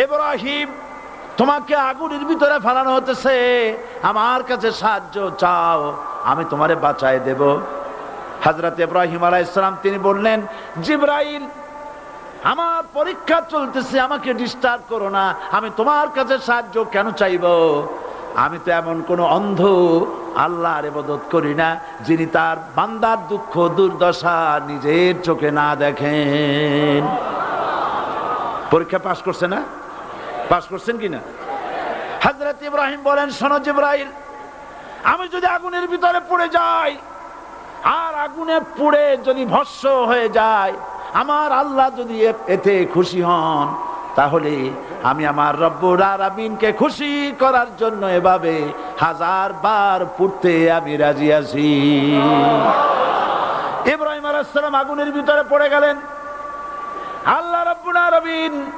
ইব্রাহিম, তোমাকে আগুনের ভিতরে ফেলানো হতেছে, আমার কাছে সাহায্য চাও, আমি তোমারে বাঁচায় দেব। হযরত ইব্রাহিম আলাইহিস সালাম তিনি বললেন, জিবরাইল, আমার পরীক্ষা চলতেছে, আমাকে ডিস্টার্ব করো না, আমি তোমার কাছে সাহায্য কেন চাইব? আমি তো এমন কোন অন্ধ আল্লাহর ইবাদত করি না যিনি তার বান্দার দুঃখ দুর্দশা নিজের চোখে না দেখেন। পরীক্ষা পাস করছে না? পাস করছেন কিনা? হযরত ইব্রাহিম বলেন, শোনো জিবরাইল, আমি যদি আগুনের ভিতরে পড়ে যাই আর আগুনে পুড়ে যদি ভস্ম হয়ে যায়, আমার আল্লাহ যদি এতে খুশি হন, তাহলে আমি আমার রব্বুল আলামিনকে খুশি করার জন্য এভাবে 1000 বার পুড়তে আমি রাজি আছি। ইব্রাহিম আলাইহিস সালাম আগুনের ভিতরে পড়ে গেলেন। আল্লাহ রব্বুল আলামিন